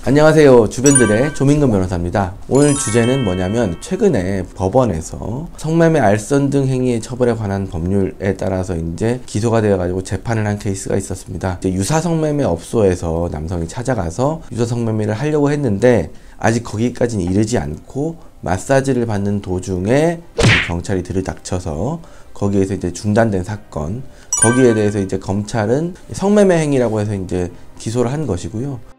안녕하세요. 주변들의 조민근 변호사입니다. 오늘 주제는 뭐냐면 최근에 법원에서 성매매, 알선 등 행위의 처벌에 관한 법률에 따라서 이제 기소가 되어가지고 재판을 한 케이스가 있었습니다. 이제 유사성매매 업소에서 남성이 찾아가서 유사성매매를 하려고 했는데 아직 거기까지는 이르지 않고 마사지를 받는 도중에 경찰이 들이닥쳐서 거기에서 이제 중단된 사건, 거기에 대해서 이제 검찰은 성매매 행위라고 해서 이제 기소를 한 것이고요.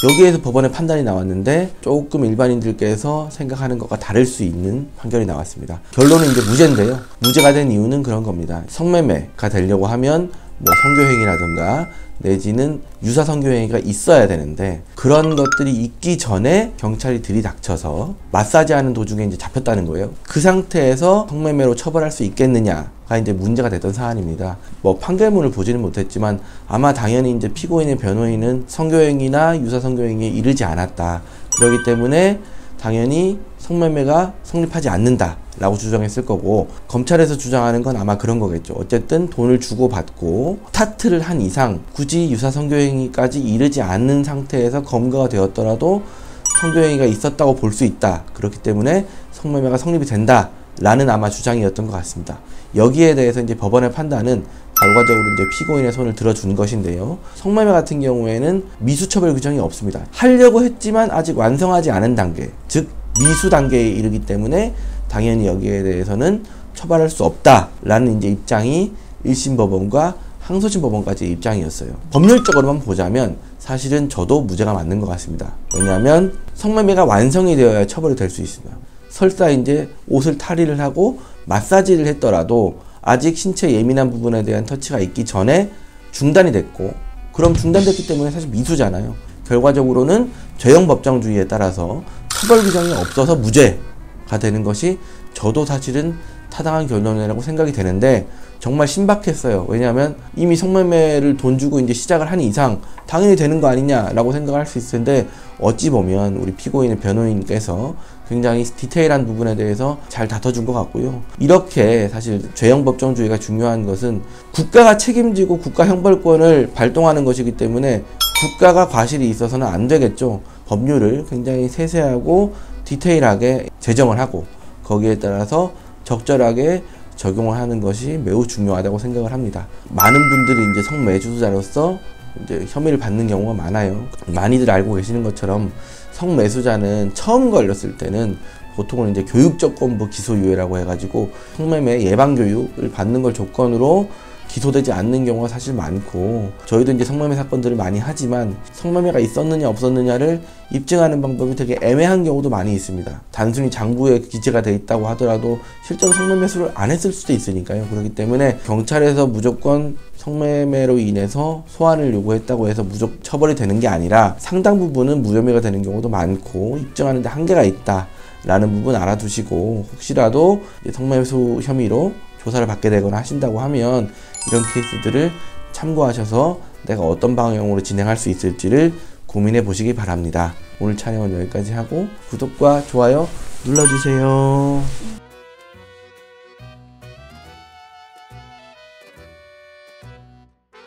여기에서 법원의 판단이 나왔는데 조금 일반인들께서 생각하는 것과 다를 수 있는 판결이 나왔습니다. 결론은 이제 무죄인데요. 무죄가 된 이유는 그런 겁니다. 성매매가 되려고 하면 뭐 성교행위라든가 내지는 유사 성교행위가 있어야 되는데 그런 것들이 있기 전에 경찰이 들이닥쳐서 마사지하는 도중에 이제 잡혔다는 거예요. 그 상태에서 성매매로 처벌할 수 있겠느냐가 이제 문제가 됐던 사안입니다. 뭐 판결문을 보지는 못했지만 아마 당연히 이제 피고인의 변호인은 성교행위나 유사 성교행위에 이르지 않았다. 그렇기 때문에 당연히 성매매가 성립하지 않는다 라고 주장했을 거고, 검찰에서 주장하는 건 아마 그런 거겠죠. 어쨌든 돈을 주고 받고 스타트를 한 이상 굳이 유사 성교행위까지 이르지 않는 상태에서 검거가 되었더라도 성교행위가 있었다고 볼 수 있다. 그렇기 때문에 성매매가 성립이 된다 라는 아마 주장이었던 것 같습니다. 여기에 대해서 이제 법원의 판단은 결과적으로 이제 피고인의 손을 들어준 것인데요. 성매매 같은 경우에는 미수처벌 규정이 없습니다. 하려고 했지만 아직 완성하지 않은 단계, 즉 미수 단계에 이르기 때문에 당연히 여기에 대해서는 처벌할 수 없다라는 이제 입장이 1심 법원과 항소심 법원까지의 입장이었어요. 법률적으로만 보자면 사실은 저도 무죄가 맞는 것 같습니다. 왜냐하면 성매매가 완성이 되어야 처벌이 될 수 있습니다. 설사 이제 옷을 탈의를 하고 마사지를 했더라도 아직 신체 예민한 부분에 대한 터치가 있기 전에 중단이 됐고, 그럼 중단됐기 때문에 사실 미수잖아요. 결과적으로는 죄형 법정주의에 따라서 처벌 규정이 없어서 무죄가 되는 것이 저도 사실은 타당한 결론이라고 생각이 되는데 정말 신박했어요. 왜냐하면 이미 성매매를 돈 주고 이제 시작을 한 이상 당연히 되는 거 아니냐라고 생각할 수 있을 텐데, 어찌 보면 우리 피고인의 변호인께서 굉장히 디테일한 부분에 대해서 잘 다퉈준 것 같고요. 이렇게 사실 죄형 법정주의가 중요한 것은 국가가 책임지고 국가 형벌권을 발동하는 것이기 때문에 국가가 과실이 있어서는 안 되겠죠. 법률을 굉장히 세세하고 디테일하게 제정을 하고 거기에 따라서 적절하게 적용을 하는 것이 매우 중요하다고 생각을 합니다. 많은 분들이 이제 성매수자로서 이제 혐의를 받는 경우가 많아요. 많이들 알고 계시는 것처럼 성매수자는 처음 걸렸을 때는 보통은 이제 교육조건부 기소유예라고 해가지고 성매매 예방교육을 받는 걸 조건으로 기소되지 않는 경우가 사실 많고, 저희도 이제 성매매 사건들을 많이 하지만 성매매가 있었느냐 없었느냐를 입증하는 방법이 되게 애매한 경우도 많이 있습니다. 단순히 장부에 기재가 돼 있다고 하더라도 실제로 성매매수를 안 했을 수도 있으니까요. 그렇기 때문에 경찰에서 무조건 성매매로 인해서 소환을 요구했다고 해서 무조건 처벌이 되는 게 아니라 상당 부분은 무혐의가 되는 경우도 많고 입증하는 데 한계가 있다 라는 부분 알아두시고, 혹시라도 성매매수 혐의로 조사를 받게 되거나 하신다고 하면 이런 케이스들을 참고하셔서 내가 어떤 방향으로 진행할 수 있을지를 고민해 보시기 바랍니다. 오늘 촬영은 여기까지 하고 구독과 좋아요 눌러주세요.